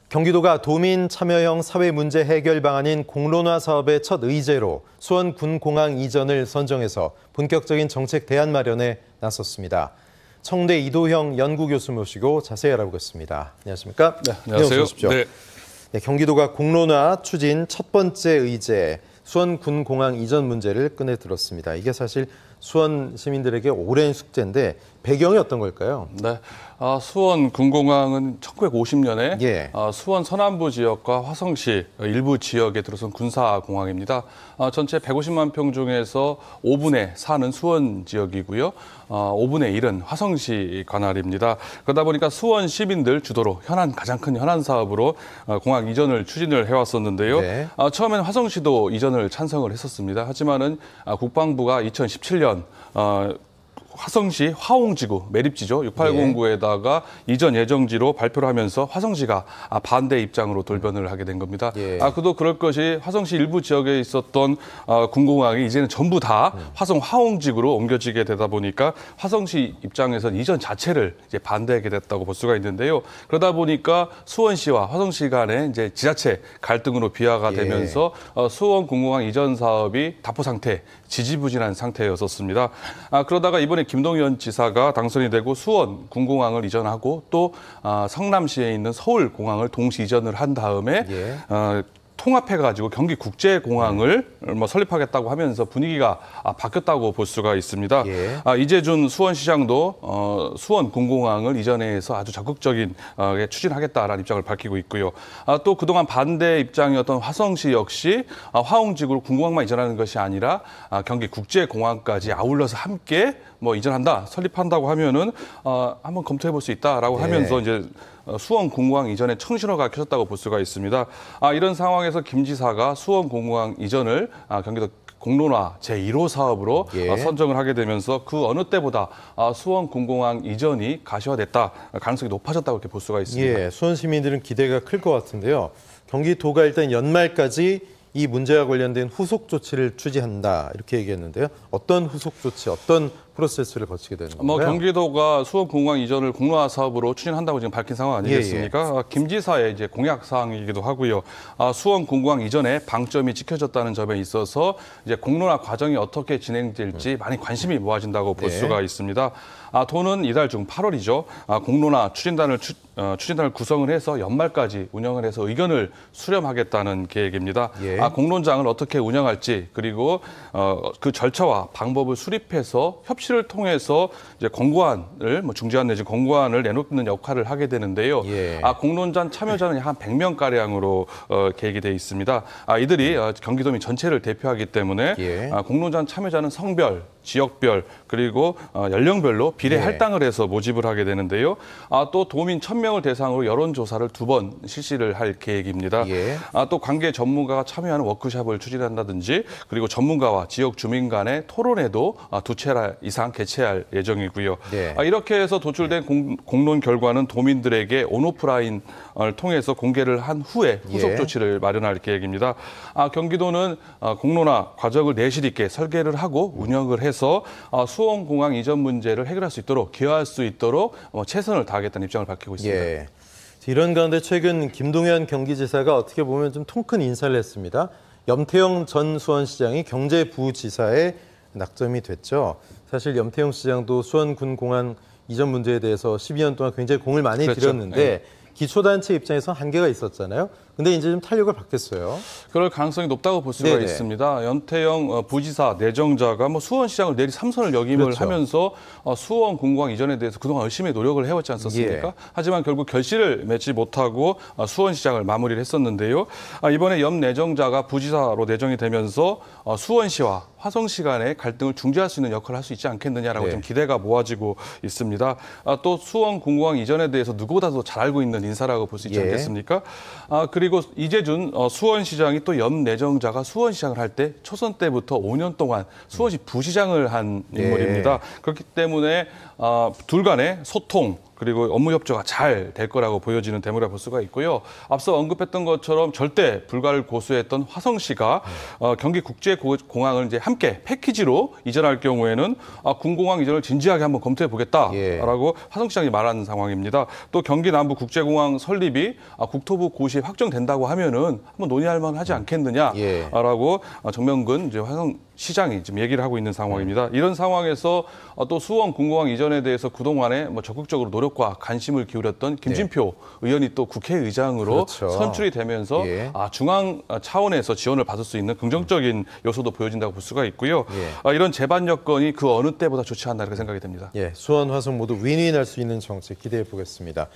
경기도가 도민 참여형 사회 문제 해결 방안인 공론화 사업의 첫 의제로 수원 군공항 이전을 선정해서 본격적인 정책 대안 마련에 나섰습니다. 청대 이도형 연구교수 모시고 자세히 알아보겠습니다. 안녕하십니까? 네, 안녕하세요. 네, 경기도가 공론화 추진 첫 번째 의제 수원 군공항 이전 문제를 꺼내 들었습니다. 이게 사실 수원 시민들에게 오랜 숙제인데 배경이 어떤 걸까요? 네, 수원 군공항은 1950년에 수원 서남부 지역과 화성시 일부 지역에 들어선 군사공항입니다. 전체 150만 평 중에서 5분의 4는 수원 지역이고요. 5분의 1은 화성시 관할입니다. 그러다 보니까 수원 시민들 주도로 가장 큰 현안 사업으로 공항 이전을 추진을 해왔었는데요. 처음에는 화성시도 이전을 찬성을 했었습니다. 하지만은 국방부가 2017년 화성시 화홍지구 매립지죠. 6809에다가 이전 예정지로 발표를 하면서 화성시가 반대 입장으로 돌변을 하게 된 겁니다. 그도 그럴 것이 화성시 일부 지역에 있었던 군공항이 이제는 전부 다 화성 화홍지구로 옮겨지게 되다 보니까 화성시 입장에서는 이전 자체를 이제 반대하게 됐다고 볼 수가 있는데요. 그러다 보니까 수원시와 화성시 간의 이제 지자체 갈등으로 비화가 되면서 수원 군공항 이전 사업이 답보 상태, 지지부진한 상태였었습니다. 그러다가 이번에 김동연 지사가 당선이 되고 수원 군공항을 이전하고 또 성남시에 있는 서울공항을 동시 이전을 한 다음에 통합해가지고 경기국제공항을 설립하겠다고 하면서 분위기가 바뀌었다고 볼 수가 있습니다. 이재준 수원시장도 수원 군공항을 이전해서 아주 적극적인 추진하겠다라는 입장을 밝히고 있고요. 또 그동안 반대 입장이었던 화성시 역시 화홍지구로 군공항만 이전하는 것이 아니라 경기국제공항까지 아울러서 함께 이전한다, 설립한다고 하면은 한번 검토해 볼 수 있다라고 하면서 이제 수원 군공항 이전에 청신호가 켜졌다고 볼 수가 있습니다. 이런 상황에서 김 지사가 수원 군공항 이전을 경기도 공론화 제1호 사업으로 선정을 하게 되면서 그 어느 때보다 수원 군공항 이전이 가시화됐다, 가능성이 높아졌다고 이렇게 볼 수가 있습니다. 수원 시민들은 기대가 클 것 같은데요. 경기도가 일단 연말까지 이 문제와 관련된 후속 조치를 추진한다 이렇게 얘기했는데요. 어떤 후속 조치, 어떤 프로세스를 거치게 되는 건가요? 경기도가 수원 군공항 이전을 공론화 사업으로 추진한다고 지금 밝힌 상황 아니겠습니까? 김 지사의 이제 공약 사항이기도 하고요. 수원 군공항 이전에 방점이 찍혀졌다는 점에 있어서 이제 공론화 과정이 어떻게 진행될지 많이 관심이 모아진다고 볼 수가 있습니다. 도는 이달 중 8월이죠. 공론화 추진단을 구성을 해서 연말까지 운영을 해서 의견을 수렴하겠다는 계획입니다. 공론장을 어떻게 운영할지 그리고 그 절차와 방법을 수립해서 협치를 통해서 이제 권고안을 중재안 내지 권고안을 내놓는 역할을 하게 되는데요. 공론장 참여자는 한 100명 가량으로 계획이 돼 있습니다. 이들이 경기도민 전체를 대표하기 때문에 공론장 참여자는 성별, 지역별 그리고 연령별로 비례 할당을 해서 모집을 하게 되는데요. 또 도민 1000명을 대상으로 여론조사를 2번 실시를 할 계획입니다. 또 관계 전문가가 참여하는 워크숍을 추진한다든지 그리고 전문가와 지역 주민 간의 토론회도 2차례 이상 개최할 예정이고요. 이렇게 해서 도출된 공론 결과는 도민들에게 온오프라인을 통해서 공개를 한 후에 후속 조치를 마련할 계획입니다. 경기도는 공론화 과정을 내실 있게 설계를 하고 운영을 해서 수원공항 이전 문제를 해결할 수 있도록, 기여할 수 있도록 최선을 다하겠다는 입장을 밝히고 있습니다. 이런 가운데 최근 김동연 경기지사가 어떻게 보면 좀 통 큰 인사를 했습니다. 염태영 전 수원시장이 경제부지사에 낙점이 됐죠. 사실 염태영 시장도 수원군공항 이전 문제에 대해서 12년 동안 굉장히 공을 많이 들였는데 기초단체 입장에서 한계가 있었잖아요. 근데 이제 좀 탄력을 받겠어요. 그럴 가능성이 높다고 볼 수가 있습니다. 연태영 부지사 내정자가 수원시장을 내리 3선을 역임을 하면서 수원 군공항 이전에 대해서 그동안 열심히 노력을 해왔지 않습니까? 하지만 결국 결실을 맺지 못하고 수원시장을 마무리를 했었는데요. 이번에 염 내정자가 부지사로 내정이 되면서 수원시와 화성시 간의 갈등을 중재할 수 있는 역할을 할 수 있지 않겠느냐라고 좀 기대가 모아지고 있습니다. 또 수원 군공항 이전에 대해서 누구보다도 잘 알고 있는 인사라고 볼 수 있지 않겠습니까? 그리고 이재준 수원시장이 또 염 내정자가 수원시장을 할 때 초선 때부터 5년 동안 수원시 부시장을 한 인물입니다. 그렇기 때문에 둘 간의 소통, 그리고 업무 협조가 잘 될 거라고 보여지는 대목이라 볼 수가 있고요. 앞서 언급했던 것처럼 절대 불가를 고수했던 화성시가 경기국제공항을 이제 함께 패키지로 이전할 경우에는 군공항 이전을 진지하게 한번 검토해 보겠다라고 화성시장이 말하는 상황입니다. 또 경기 남부 국제공항 설립이 국토부 고시에 확정된다고 하면은 한번 논의할 만하지 않겠느냐라고 정명근 이제 화성시장이 지금 얘기를 하고 있는 상황입니다. 이런 상황에서 또 수원 군공항 이전에 대해서 그동안에 뭐 적극적으로 노력과 관심을 기울였던 김진표 의원이 또 국회의장으로 선출이 되면서 중앙 차원에서 지원을 받을 수 있는 긍정적인 요소도 보여진다고 볼 수가 있고요. 이런 재반 여건이 그 어느 때보다 좋지 않나 이렇게 생각이 됩니다. 수원, 화성 모두 윈윈할 수 있는 정책 기대해 보겠습니다.